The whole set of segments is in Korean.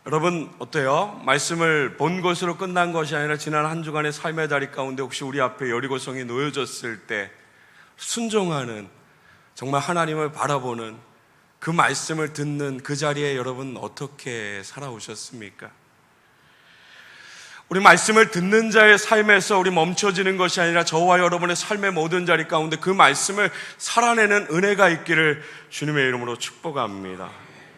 여러분 어때요? 말씀을 본 것으로 끝난 것이 아니라 지난 한 주간의 삶의 다리 가운데 혹시 우리 앞에 여리고성이 놓여졌을 때 순종하는, 정말 하나님을 바라보는 그 말씀을 듣는 그 자리에 여러분 어떻게 살아오셨습니까? 우리 말씀을 듣는 자의 삶에서 우리 멈춰지는 것이 아니라 저와 여러분의 삶의 모든 자리 가운데 그 말씀을 살아내는 은혜가 있기를 주님의 이름으로 축복합니다.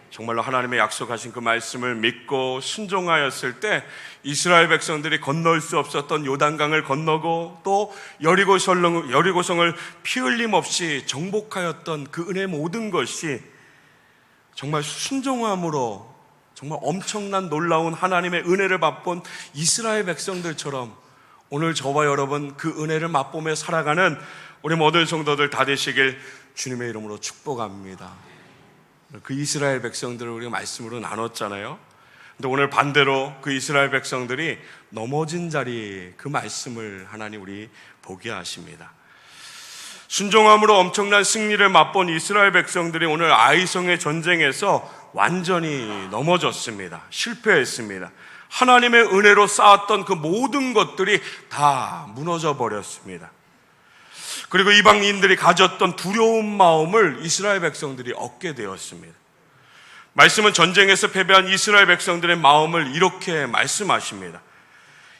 정말로 하나님의 약속하신 그 말씀을 믿고 순종하였을 때 이스라엘 백성들이 건널 수 없었던 요단강을 건너고 또 여리고성을 피 흘림 없이 정복하였던 그 은혜 모든 것이 정말 순종함으로 정말 엄청난 놀라운 하나님의 은혜를 맛본 이스라엘 백성들처럼 오늘 저와 여러분 그 은혜를 맛보며 살아가는 우리 모든 성도들 다 되시길 주님의 이름으로 축복합니다. 그 이스라엘 백성들을 우리가 말씀으로 나눴잖아요. 근데 오늘 반대로 그 이스라엘 백성들이 넘어진 자리 그 말씀을 하나님 우리 보게 하십니다. 순종함으로 엄청난 승리를 맛본 이스라엘 백성들이 오늘 아이성의 전쟁에서 완전히 넘어졌습니다. 실패했습니다. 하나님의 은혜로 쌓았던 그 모든 것들이 다 무너져 버렸습니다. 그리고 이방인들이 가졌던 두려운 마음을 이스라엘 백성들이 얻게 되었습니다. 말씀은 전쟁에서 패배한 이스라엘 백성들의 마음을 이렇게 말씀하십니다.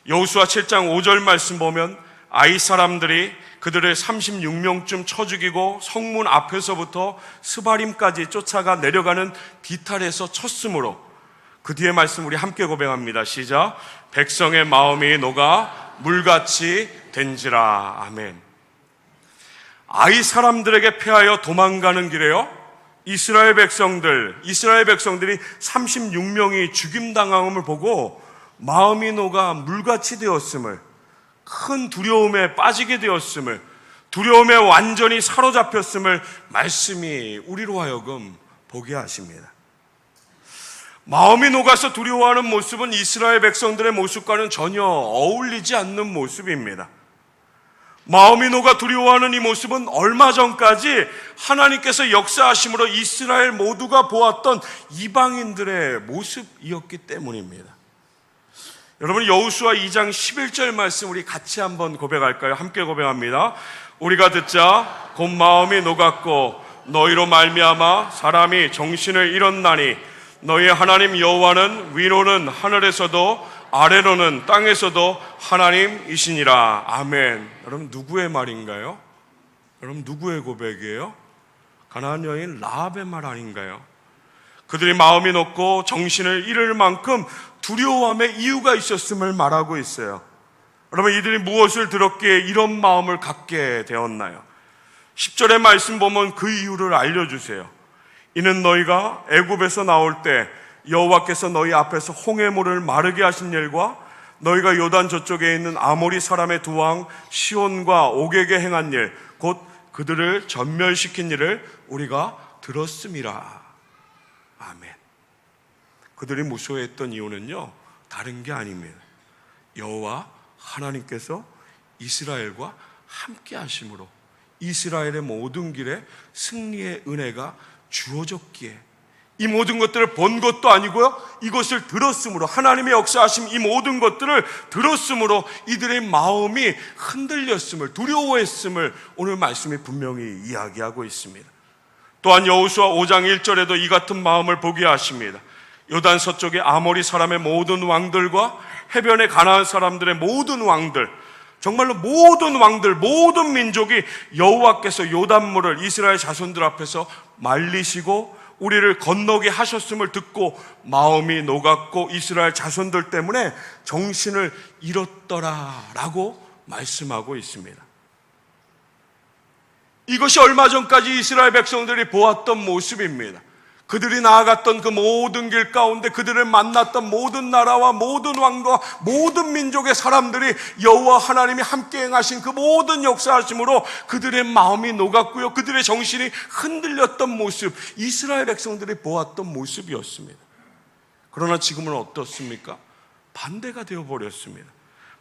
여호수아 7장 5절 말씀 보면 아이 사람들이 그들을 36명쯤 쳐 죽이고 성문 앞에서부터 스바림까지 쫓아가 내려가는 비탈에서 쳤으므로, 그 뒤에 말씀 우리 함께 고백합니다. 시작. 백성의 마음이 녹아 물같이 된지라. 아멘. 아이 사람들에게 패하여 도망가는 길에요, 이스라엘 백성들이 36명이 죽임당함을 보고 마음이 녹아 물같이 되었음을, 큰 두려움에 빠지게 되었음을, 두려움에 완전히 사로잡혔음을 말씀이 우리로 하여금 보게 하십니다. 마음이 녹아서 두려워하는 모습은 이스라엘 백성들의 모습과는 전혀 어울리지 않는 모습입니다. 마음이 녹아 두려워하는 이 모습은 얼마 전까지 하나님께서 역사하심으로 이스라엘 모두가 보았던 이방인들의 모습이었기 때문입니다. 여러분, 여호수아 2장 11절 말씀 우리 같이 한번 고백할까요? 함께 고백합니다. 우리가 듣자 곧 마음이 녹았고 너희로 말미암아 사람이 정신을 잃었나니 너희 하나님 여호와는 위로는 하늘에서도 아래로는 땅에서도 하나님이시니라. 아멘. 여러분, 누구의 말인가요? 여러분, 누구의 고백이에요? 가나안 여인 라합의 말 아닌가요? 그들이 마음이 높고 정신을 잃을 만큼 두려워함의 이유가 있었음을 말하고 있어요. 여러분, 이들이 무엇을 들었기에 이런 마음을 갖게 되었나요? 10절의 말씀 보면 그 이유를 알려주세요. 이는 너희가 애굽에서 나올 때 여호와께서 너희 앞에서 홍해물을 마르게 하신 일과 너희가 요단 저쪽에 있는 아모리 사람의 두 왕 시온과 옥에게 행한 일, 곧 그들을 전멸시킨 일을 우리가 들었음이라. 아멘. 그들이 무서워했던 이유는요, 다른 게 아닙니다. 여호와 하나님께서 이스라엘과 함께 하심으로 이스라엘의 모든 길에 승리의 은혜가 주어졌기에, 이 모든 것들을 본 것도 아니고요, 이것을 들었으므로, 하나님의 역사하심 이 모든 것들을 들었으므로 이들의 마음이 흔들렸음을, 두려워했음을 오늘 말씀이 분명히 이야기하고 있습니다. 또한 여호수아 5장 1절에도 이 같은 마음을 보게 하십니다. 요단 서쪽의 아모리 사람의 모든 왕들과 해변의 가나안 사람들의 모든 왕들, 정말로 모든 왕들, 모든 민족이 여호와께서 요단물을 이스라엘 자손들 앞에서 말리시고 우리를 건너게 하셨음을 듣고 마음이 녹았고 이스라엘 자손들 때문에 정신을 잃었더라라고 말씀하고 있습니다. 이것이 얼마 전까지 이스라엘 백성들이 보았던 모습입니다. 그들이 나아갔던 그 모든 길 가운데 그들을 만났던 모든 나라와 모든 왕과 모든 민족의 사람들이 여호와 하나님이 함께 행하신 그 모든 역사하심으로 그들의 마음이 녹았고요, 그들의 정신이 흔들렸던 모습, 이스라엘 백성들이 보았던 모습이었습니다. 그러나 지금은 어떻습니까? 반대가 되어버렸습니다.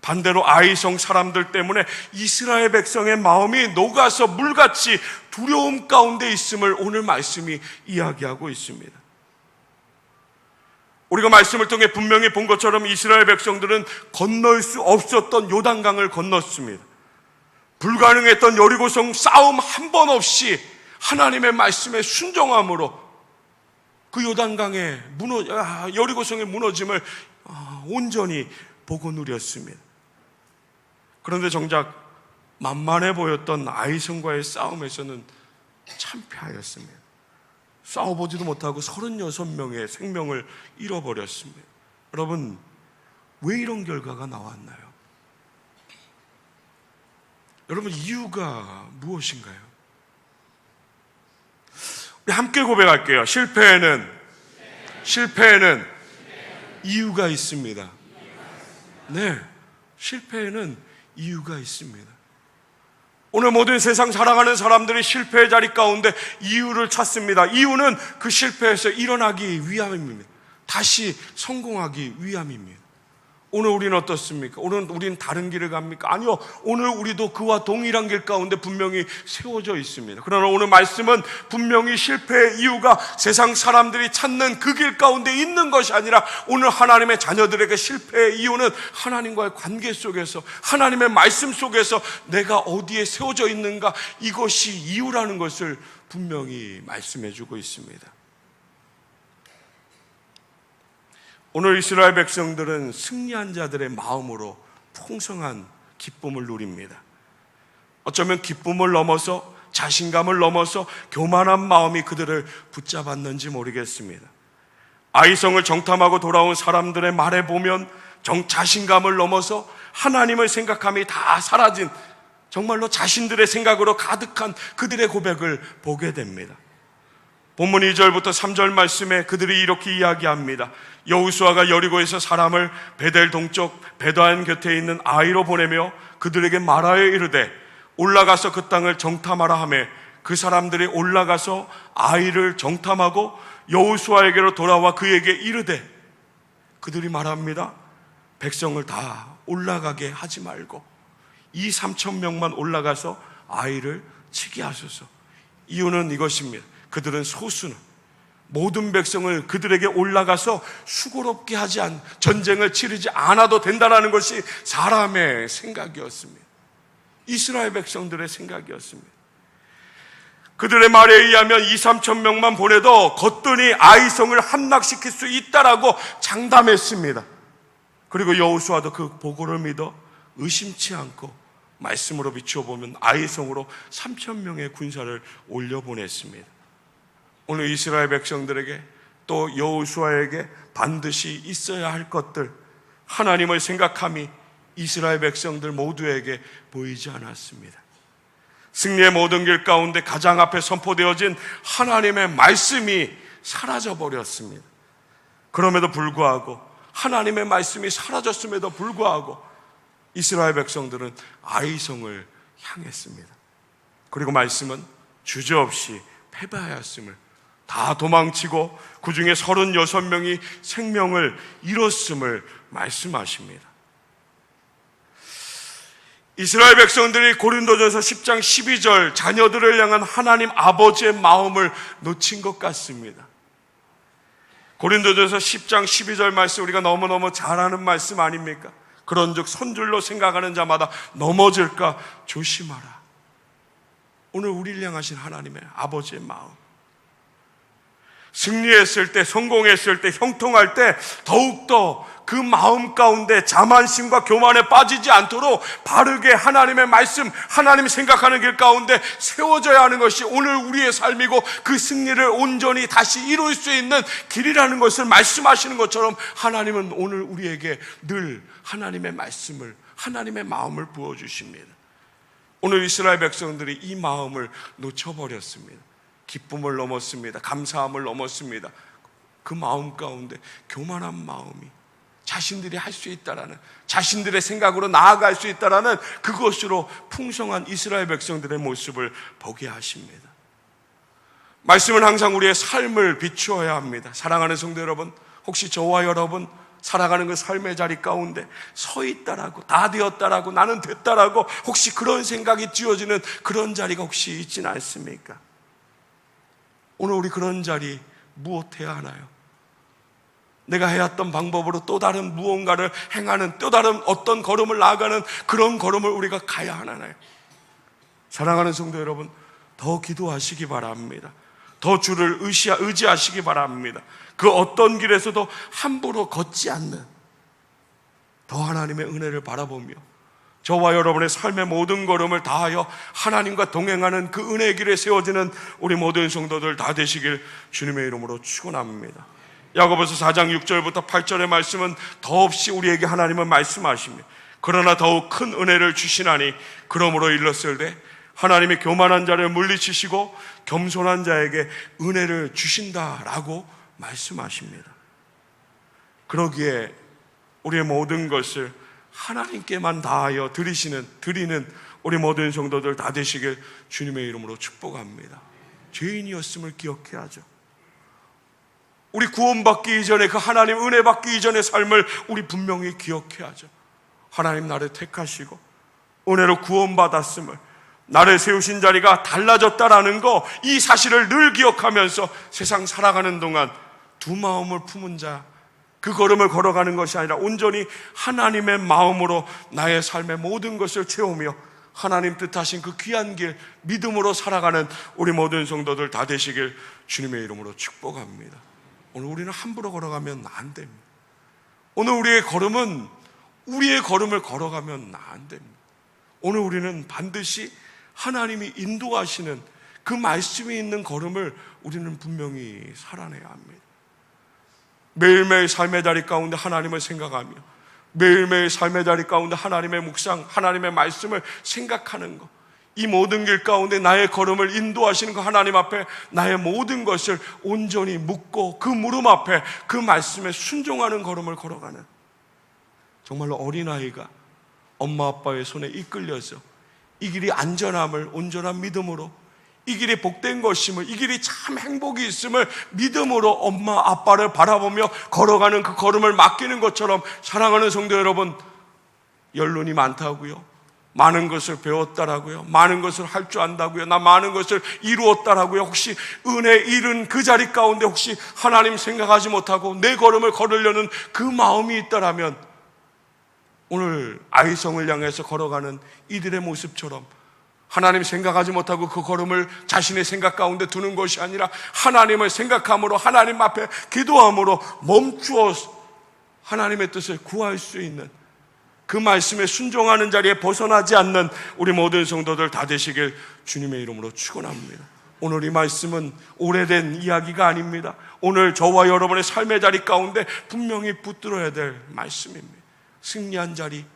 반대로 아이성 사람들 때문에 이스라엘 백성의 마음이 녹아서 물같이 두려움 가운데 있음을 오늘 말씀이 이야기하고 있습니다. 우리가 말씀을 통해 분명히 본 것처럼 이스라엘 백성들은 건널 수 없었던 요단강을 건넜습니다. 불가능했던 여리고성 싸움 한 번 없이 하나님의 말씀에 순종함으로 그 요단강의 여리고성의 무너짐을 온전히 보고 누렸습니다. 그런데 정작 만만해 보였던 아이성과의 싸움에서는 참패하였습니다. 싸워보지도 못하고 36명의 생명을 잃어버렸습니다. 여러분, 왜 이런 결과가 나왔나요? 여러분, 이유가 무엇인가요? 우리 함께 고백할게요. 실패에는 이유가 있습니다. 네, 실패에는 이유가 있습니다. 오늘 모든 세상 살아가는 사람들이 실패의 자리 가운데 이유를 찾습니다. 이유는 그 실패에서 일어나기 위함입니다. 다시 성공하기 위함입니다. 오늘 우리는 어떻습니까? 오늘 우리는 다른 길을 갑니까? 아니요, 오늘 우리도 그와 동일한 길 가운데 분명히 세워져 있습니다. 그러나 오늘 말씀은 분명히 실패의 이유가 세상 사람들이 찾는 그 길 가운데 있는 것이 아니라 오늘 하나님의 자녀들에게 실패의 이유는 하나님과의 관계 속에서, 하나님의 말씀 속에서 내가 어디에 세워져 있는가, 이것이 이유라는 것을 분명히 말씀해 주고 있습니다. 오늘 이스라엘 백성들은 승리한 자들의 마음으로 풍성한 기쁨을 누립니다. 어쩌면 기쁨을 넘어서, 자신감을 넘어서 교만한 마음이 그들을 붙잡았는지 모르겠습니다. 아이성을 정탐하고 돌아온 사람들의 말에 보면 자신감을 넘어서 하나님의 생각함이 다 사라진, 정말로 자신들의 생각으로 가득한 그들의 고백을 보게 됩니다. 본문 2절부터 3절 말씀에 그들이 이렇게 이야기합니다. 여호수아가 여리고에서 사람을 베델 동쪽 베단 곁에 있는 아이로 보내며 그들에게 말하여 이르되 올라가서 그 땅을 정탐하라 하매 그 사람들이 올라가서 아이를 정탐하고 여호수아에게로 돌아와 그에게 이르되, 그들이 말합니다. 백성을 다 올라가게 하지 말고 2,3,000명만 올라가서 아이를 치게 하소서. 이유는 이것입니다. 그들은 소수는 모든 백성을 그들에게 올라가서 수고롭게 하지 전쟁을 치르지 않아도 된다는 것이 사람의 생각이었습니다. 이스라엘 백성들의 생각이었습니다. 그들의 말에 의하면 2,3,000명만 보내도 거뜬히 아이성을 함락시킬 수 있다라고 장담했습니다. 그리고 여호수아도 그 보고를 믿어 의심치 않고 말씀으로 비추어보면 아이성으로 3,000명의 군사를 올려보냈습니다. 오늘 이스라엘 백성들에게 또 여호수아에게 반드시 있어야 할 것들, 하나님을 생각함이 이스라엘 백성들 모두에게 보이지 않았습니다. 승리의 모든 길 가운데 가장 앞에 선포되어진 하나님의 말씀이 사라져버렸습니다. 그럼에도 불구하고, 하나님의 말씀이 사라졌음에도 불구하고 이스라엘 백성들은 아이성을 향했습니다. 그리고 말씀은 주저없이 패배하였음을, 다 도망치고 그 중에 36명이 생명을 잃었음을 말씀하십니다. 이스라엘 백성들이 고린도전서 10장 12절 자녀들을 향한 하나님 아버지의 마음을 놓친 것 같습니다. 고린도전서 10장 12절 말씀, 우리가 너무너무 잘 아는 말씀 아닙니까? 그런즉 손줄로 생각하는 자마다 넘어질까 조심하라. 오늘 우리를 향하신 하나님의 아버지의 마음, 승리했을 때, 성공했을 때, 형통할 때 더욱더 그 마음 가운데 자만심과 교만에 빠지지 않도록 바르게 하나님의 말씀, 하나님 생각하는 길 가운데 세워져야 하는 것이 오늘 우리의 삶이고, 그 승리를 온전히 다시 이룰 수 있는 길이라는 것을 말씀하시는 것처럼 하나님은 오늘 우리에게 늘 하나님의 말씀을, 하나님의 마음을 부어주십니다. 오늘 이스라엘 백성들이 이 마음을 놓쳐버렸습니다. 기쁨을 넘었습니다. 감사함을 넘었습니다. 그 마음 가운데 교만한 마음이, 자신들이 할 수 있다라는, 자신들의 생각으로 나아갈 수 있다라는 그것으로 풍성한 이스라엘 백성들의 모습을 보게 하십니다. 말씀은 항상 우리의 삶을 비추어야 합니다. 사랑하는 성도 여러분, 혹시 저와 여러분 살아가는 그 삶의 자리 가운데 서 있다라고, 다 되었다라고, 나는 됐다라고 혹시 그런 생각이 쥐어지는 그런 자리가 혹시 있지는 않습니까? 오늘 우리 그런 자리 무엇해야 하나요? 내가 해왔던 방법으로 또 다른 무언가를 행하는, 또 다른 어떤 걸음을 나아가는 그런 걸음을 우리가 가야 하나요? 사랑하는 성도 여러분, 더 기도하시기 바랍니다. 더 주를 의지하시기 바랍니다. 그 어떤 길에서도 함부로 걷지 않는, 더 하나님의 은혜를 바라보며 저와 여러분의 삶의 모든 걸음을 다하여 하나님과 동행하는 그 은혜의 길에 세워지는 우리 모든 성도들 다 되시길 주님의 이름으로 축원합니다. 야고보서 4장 6절부터 8절의 말씀은 더없이 우리에게 하나님은 말씀하시며 그러나 더욱 큰 은혜를 주시나니 그러므로 일렀을때 하나님이 교만한 자를 물리치시고 겸손한 자에게 은혜를 주신다라고 말씀하십니다. 그러기에 우리의 모든 것을 하나님께만 다하여 드리는 우리 모든 성도들 다 되시길 주님의 이름으로 축복합니다. 죄인이었음을 기억해야죠. 우리 구원받기 이전에, 그 하나님 은혜 받기 이전의 삶을 우리 분명히 기억해야죠. 하나님 나를 택하시고 은혜로 구원받았음을, 나를 세우신 자리가 달라졌다라는 거, 이 사실을 늘 기억하면서 세상 살아가는 동안 두 마음을 품은 자, 그 걸음을 걸어가는 것이 아니라 온전히 하나님의 마음으로 나의 삶의 모든 것을 채우며 하나님 뜻하신 그 귀한 길 믿음으로 살아가는 우리 모든 성도들 다 되시길 주님의 이름으로 축복합니다. 오늘 우리는 함부로 걸어가면 안 됩니다. 오늘 우리의 걸음은 우리의 걸음을 걸어가면 안 됩니다. 오늘 우리는 반드시 하나님이 인도하시는 그 말씀이 있는 걸음을 우리는 분명히 살아내야 합니다. 매일매일 삶의 자리 가운데 하나님을 생각하며 매일매일 삶의 자리 가운데 하나님의 묵상, 하나님의 말씀을 생각하는 것, 이 모든 길 가운데 나의 걸음을 인도하시는 그 하나님 앞에 나의 모든 것을 온전히 묻고 그 물음 앞에 그 말씀에 순종하는 걸음을 걸어가는, 정말로 어린아이가 엄마 아빠의 손에 이끌려서 이 길이 안전함을 온전한 믿음으로, 이 길이 복된 것임을, 이 길이 참 행복이 있음을 믿음으로 엄마 아빠를 바라보며 걸어가는 그 걸음을 맡기는 것처럼, 사랑하는 성도 여러분, 연륜이 많다고요, 많은 것을 배웠다라고요, 많은 것을 할 줄 안다고요, 나 많은 것을 이루었다라고요, 혹시 은혜 잃은 그 자리 가운데 혹시 하나님 생각하지 못하고 내 걸음을 걸으려는 그 마음이 있다라면 오늘 아이성을 향해서 걸어가는 이들의 모습처럼 하나님 생각하지 못하고 그 걸음을 자신의 생각 가운데 두는 것이 아니라 하나님을 생각함으로, 하나님 앞에 기도함으로 멈추어 하나님의 뜻을 구할 수 있는, 그 말씀에 순종하는 자리에 벗어나지 않는 우리 모든 성도들 다 되시길 주님의 이름으로 축원합니다. 오늘 이 말씀은 오래된 이야기가 아닙니다. 오늘 저와 여러분의 삶의 자리 가운데 분명히 붙들어야 될 말씀입니다. 승리한 자리,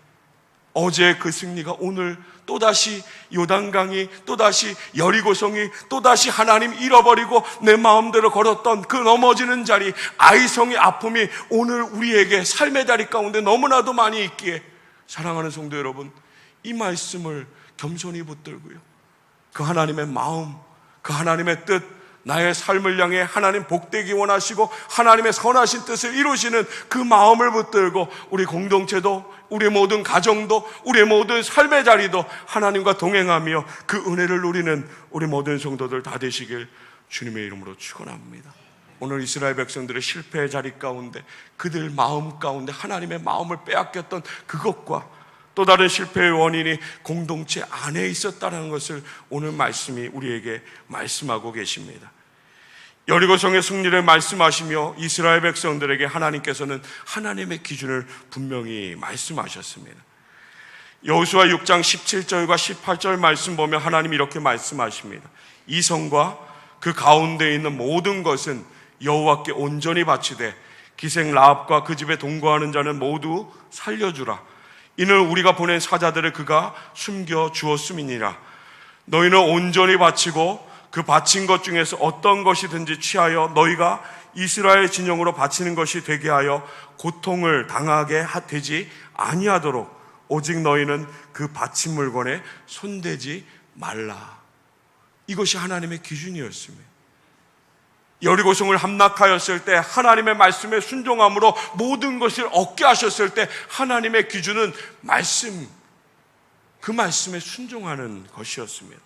어제의 그 승리가 오늘 또다시 요단강이, 또다시 여리고성이, 또다시 하나님 잃어버리고 내 마음대로 걸었던 그 넘어지는 자리, 아이성의 아픔이 오늘 우리에게 삶의 자리 가운데 너무나도 많이 있기에, 사랑하는 성도 여러분, 이 말씀을 겸손히 붙들고요, 그 하나님의 마음, 그 하나님의 뜻, 나의 삶을 향해 하나님 복되기 원하시고 하나님의 선하신 뜻을 이루시는 그 마음을 붙들고 우리 공동체도, 우리 모든 가정도, 우리 모든 삶의 자리도 하나님과 동행하며 그 은혜를 누리는 우리 모든 성도들 다 되시길 주님의 이름으로 축원합니다. 오늘 이스라엘 백성들의 실패의 자리 가운데, 그들 마음 가운데 하나님의 마음을 빼앗겼던 그것과 또 다른 실패의 원인이 공동체 안에 있었다는 것을 오늘 말씀이 우리에게 말씀하고 계십니다. 여리고성의 승리를 말씀하시며 이스라엘 백성들에게 하나님께서는 하나님의 기준을 분명히 말씀하셨습니다. 여호수아 6장 17절과 18절 말씀 보면 하나님 이렇게 말씀하십니다. 이 성과 그 가운데 있는 모든 것은 여호와께 온전히 바치되 기생 라합과 그 집에 동거하는 자는 모두 살려주라. 이는 우리가 보낸 사자들을 그가 숨겨 주었음이니라. 너희는 온전히 바치고 그 바친 것 중에서 어떤 것이든지 취하여 너희가 이스라엘 진영으로 바치는 것이 되게 하여 고통을 당하게 되지 아니하도록 오직 너희는 그 바친 물건에 손대지 말라. 이것이 하나님의 기준이었습니다. 여리고성을 함락하였을 때 하나님의 말씀에 순종함으로 모든 것을 얻게 하셨을 때 하나님의 기준은 말씀, 그 말씀에 순종하는 것이었습니다.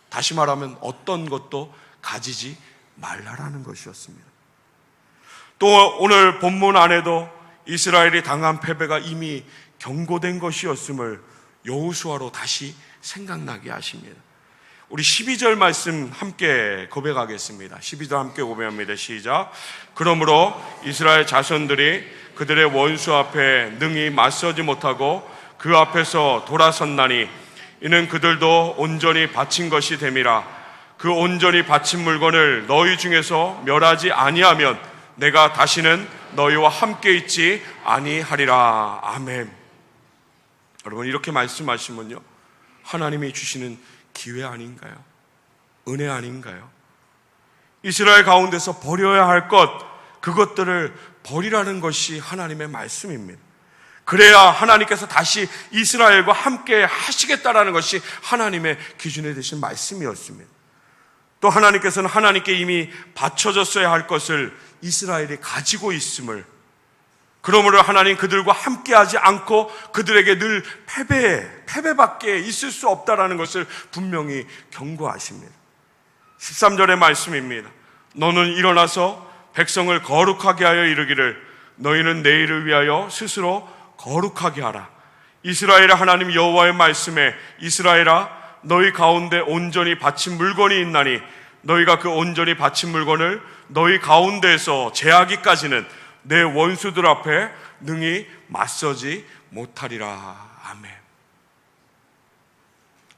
다시 말하면 어떤 것도 가지지 말라라는 것이었습니다. 또 오늘 본문 안에도 이스라엘이 당한 패배가 이미 경고된 것이었음을 여호수아로 다시 생각나게 하십니다. 우리 12절 말씀 함께 고백하겠습니다. 12절 함께 고백합니다. 시작. 그러므로 이스라엘 자손들이 그들의 원수 앞에 능히 맞서지 못하고 그 앞에서 돌아섰나니 이는 그들도 온전히 바친 것이 됨이라. 그 온전히 바친 물건을 너희 중에서 멸하지 아니하면 내가 다시는 너희와 함께 있지 아니하리라. 아멘. 여러분, 이렇게 말씀하시면요, 하나님이 주시는 기회 아닌가요? 은혜 아닌가요? 이스라엘 가운데서 버려야 할 것, 그것들을 버리라는 것이 하나님의 말씀입니다. 그래야 하나님께서 다시 이스라엘과 함께 하시겠다라는 것이 하나님의 기준에 되신 말씀이었습니다. 또 하나님께서는 하나님께 이미 바쳐졌어야 할 것을 이스라엘이 가지고 있음을, 그러므로 하나님 그들과 함께하지 않고 그들에게 늘 패배밖에 있을 수 없다라는 것을 분명히 경고하십니다. 13절의 말씀입니다. 너는 일어나서 백성을 거룩하게 하여 이르기를 너희는 내일을 위하여 스스로 거룩하게 하라. 이스라엘의 하나님 여호와의 말씀에 이스라엘아 너희 가운데 온전히 바친 물건이 있나니 너희가 그 온전히 바친 물건을 너희 가운데에서 제하기까지는 내 원수들 앞에 능히 맞서지 못하리라. 아멘.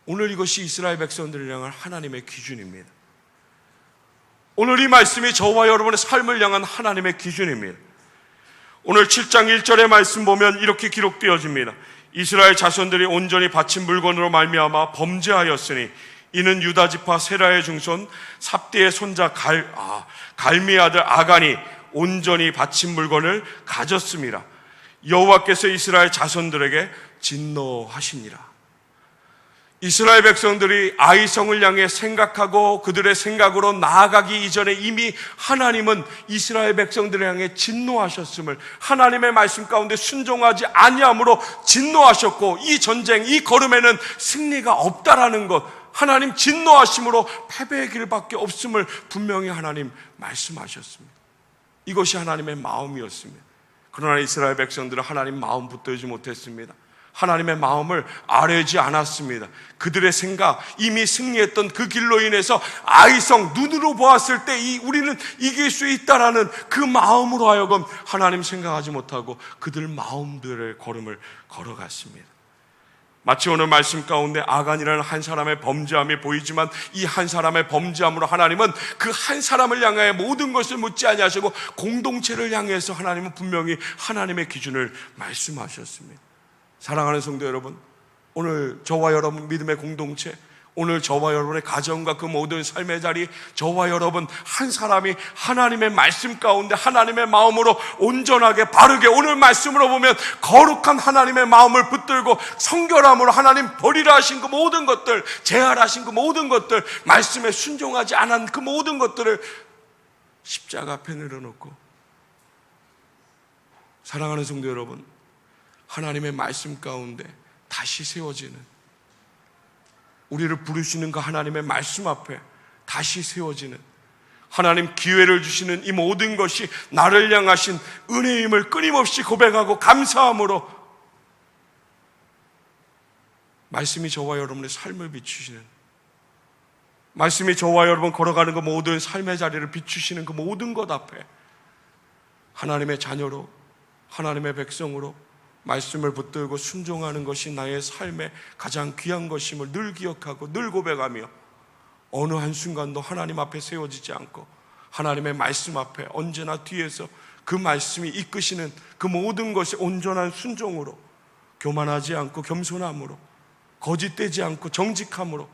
오늘 이것이 이스라엘 백성들을 향한 하나님의 기준입니다. 오늘 이 말씀이 저와 여러분의 삶을 향한 하나님의 기준입니다. 오늘 7장 1절의 말씀 보면 이렇게 기록되어집니다. 이스라엘 자손들이 온전히 바친 물건으로 말미암아 범죄하였으니 이는 유다 지파 세라의 중손 삽디의 손자 갈미의 아들 아간이 온전히 바친 물건을 가졌습니다. 여호와께서 이스라엘 자손들에게 진노하시니라. 이스라엘 백성들이 아이성을 향해 생각하고 그들의 생각으로 나아가기 이전에 이미 하나님은 이스라엘 백성들을 향해 진노하셨음을, 하나님의 말씀 가운데 순종하지 아니함으로 진노하셨고 이 전쟁, 이 걸음에는 승리가 없다라는 것, 하나님 진노하심으로 패배의 길밖에 없음을 분명히 하나님 말씀하셨습니다. 이것이 하나님의 마음이었습니다. 그러나 이스라엘 백성들은 하나님 마음 붙들지 못했습니다. 하나님의 마음을 아뢰지 않았습니다. 그들의 생각, 이미 승리했던 그 길로 인해서 아이성, 눈으로 보았을 때 우리는 이길 수 있다라는 그 마음으로 하여금 하나님 생각하지 못하고 그들 마음들의 걸음을 걸어갔습니다. 마치 오늘 말씀 가운데 아간이라는 한 사람의 범죄함이 보이지만 이 한 사람의 범죄함으로 하나님은 그 한 사람을 향해 모든 것을 묻지 아니하시고 공동체를 향해서 하나님은 분명히 하나님의 기준을 말씀하셨습니다. 사랑하는 성도 여러분, 오늘 저와 여러분 믿음의 공동체, 오늘 저와 여러분의 가정과 그 모든 삶의 자리, 저와 여러분 한 사람이 하나님의 말씀 가운데 하나님의 마음으로 온전하게 바르게, 오늘 말씀으로 보면 거룩한 하나님의 마음을 붙들고 성결함으로 하나님 버리라 하신 그 모든 것들, 제하라 하신 그 모든 것들, 말씀에 순종하지 않은 그 모든 것들을 십자가 앞에 내려놓고, 사랑하는 성도 여러분, 하나님의 말씀 가운데 다시 세워지는, 우리를 부르시는 그 하나님의 말씀 앞에 다시 세워지는, 하나님 기회를 주시는 이 모든 것이 나를 향하신 은혜임을 끊임없이 고백하고 감사함으로 말씀이 저와 여러분의 삶을 비추시는, 말씀이 저와 여러분 걸어가는 그 모든 삶의 자리를 비추시는 그 모든 것 앞에 하나님의 자녀로, 하나님의 백성으로 말씀을 붙들고 순종하는 것이 나의 삶의 가장 귀한 것임을 늘 기억하고 늘 고백하며 어느 한순간도 하나님 앞에 세워지지 않고 하나님의 말씀 앞에 언제나 뒤에서 그 말씀이 이끄시는 그 모든 것이 온전한 순종으로, 교만하지 않고 겸손함으로, 거짓되지 않고 정직함으로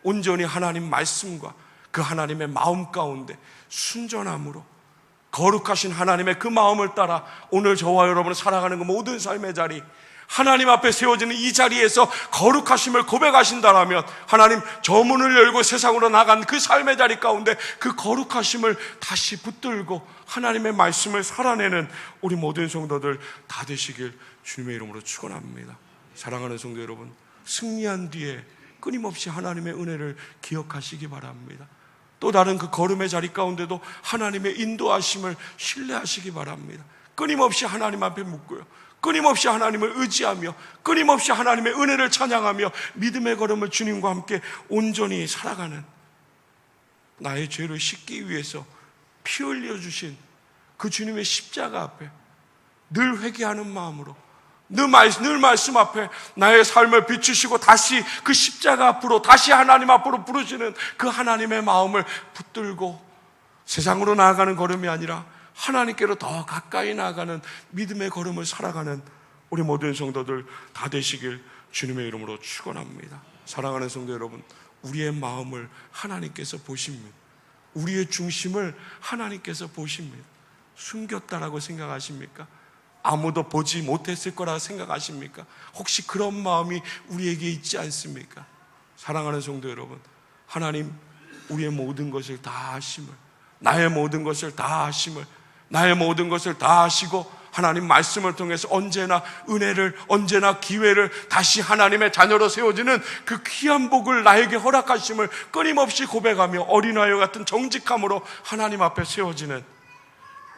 온전히 하나님 말씀과 그 하나님의 마음 가운데 순전함으로 거룩하신 하나님의 그 마음을 따라 오늘 저와 여러분을 살아가는 그 모든 삶의 자리, 하나님 앞에 세워지는 이 자리에서 거룩하심을 고백하신다라면 하나님 저 문을 열고 세상으로 나간 그 삶의 자리 가운데 그 거룩하심을 다시 붙들고 하나님의 말씀을 살아내는 우리 모든 성도들 다 되시길 주님의 이름으로 축원합니다. 사랑하는 성도 여러분, 승리한 뒤에 끊임없이 하나님의 은혜를 기억하시기 바랍니다. 또 다른 그 걸음의 자리 가운데도 하나님의 인도하심을 신뢰하시기 바랍니다. 끊임없이 하나님 앞에 묻고요, 끊임없이 하나님을 의지하며 끊임없이 하나님의 은혜를 찬양하며 믿음의 걸음을 주님과 함께 온전히 살아가는, 나의 죄를 씻기 위해서 피 흘려주신 그 주님의 십자가 앞에 늘 회개하는 마음으로 늘 말씀 앞에 나의 삶을 비추시고 다시 그 십자가 앞으로, 다시 하나님 앞으로 부르시는 그 하나님의 마음을 붙들고 세상으로 나아가는 걸음이 아니라 하나님께로 더 가까이 나아가는 믿음의 걸음을 살아가는 우리 모든 성도들 다 되시길 주님의 이름으로 축원합니다. 사랑하는 성도 여러분, 우리의 마음을 하나님께서 보십니다. 우리의 중심을 하나님께서 보십니다. 숨겼다라고 생각하십니까? 아무도 보지 못했을 거라 생각하십니까? 혹시 그런 마음이 우리에게 있지 않습니까? 사랑하는 성도 여러분, 하나님 우리의 모든 것을 다 하심을, 나의 모든 것을 다 하심을, 나의 모든 것을 다 하시고 하나님 말씀을 통해서 언제나 은혜를, 언제나 기회를 다시 하나님의 자녀로 세워지는 그 귀한 복을 나에게 허락하심을 끊임없이 고백하며 어린아이와 같은 정직함으로 하나님 앞에 세워지는,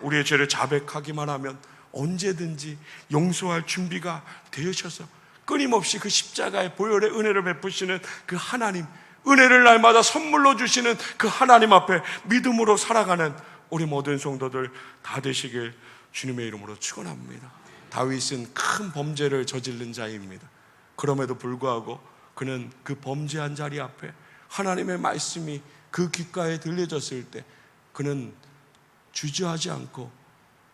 우리의 죄를 자백하기만 하면 언제든지 용서할 준비가 되셔서 끊임없이 그 십자가의 보혈의 은혜를 베푸시는 그 하나님, 은혜를 날마다 선물로 주시는 그 하나님 앞에 믿음으로 살아가는 우리 모든 성도들 다 되시길 주님의 이름으로 축원합니다. 다윗은 큰 범죄를 저지른 자입니다. 그럼에도 불구하고 그는 그 범죄한 자리 앞에 하나님의 말씀이 그 귓가에 들려졌을 때 그는 주저하지 않고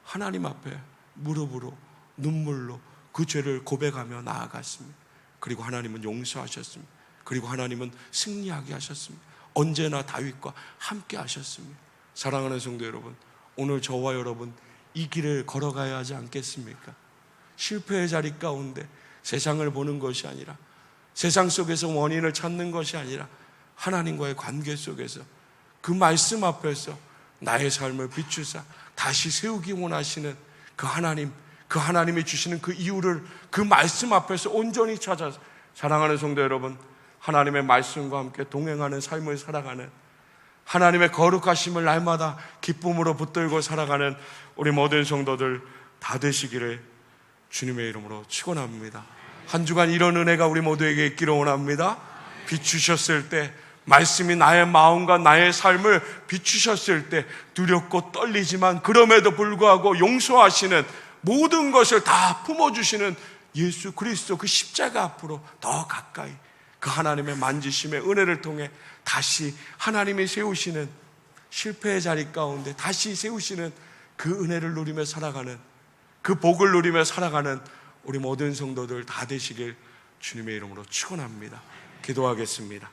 하나님 앞에 무릎으로 눈물로 그 죄를 고백하며 나아갔습니다. 그리고 하나님은 용서하셨습니다. 그리고 하나님은 승리하게 하셨습니다. 언제나 다윗과 함께 하셨습니다. 사랑하는 성도 여러분, 오늘 저와 여러분 이 길을 걸어가야 하지 않겠습니까? 실패의 자리 가운데 세상을 보는 것이 아니라, 세상 속에서 원인을 찾는 것이 아니라 하나님과의 관계 속에서 그 말씀 앞에서 나의 삶을 비추사 다시 세우기 원하시는 그 하나님, 그 하나님이 주시는 그 이유를 그 말씀 앞에서 온전히 찾아서, 사랑하는 성도 여러분, 하나님의 말씀과 함께 동행하는 삶을 살아가는, 하나님의 거룩하심을 날마다 기쁨으로 붙들고 살아가는 우리 모든 성도들 다 되시기를 주님의 이름으로 축원합니다. 한 주간 이런 은혜가 우리 모두에게 있기를 원합니다. 비추셨을 때, 말씀이 나의 마음과 나의 삶을 비추셨을 때 두렵고 떨리지만 그럼에도 불구하고 용서하시는, 모든 것을 다 품어주시는 예수 그리스도 그 십자가 앞으로 더 가까이 그 하나님의 만지심의 은혜를 통해 다시 하나님이 세우시는, 실패의 자리 가운데 다시 세우시는 그 은혜를 누리며 살아가는, 그 복을 누리며 살아가는 우리 모든 성도들 다 되시길 주님의 이름으로 축원합니다. 기도하겠습니다.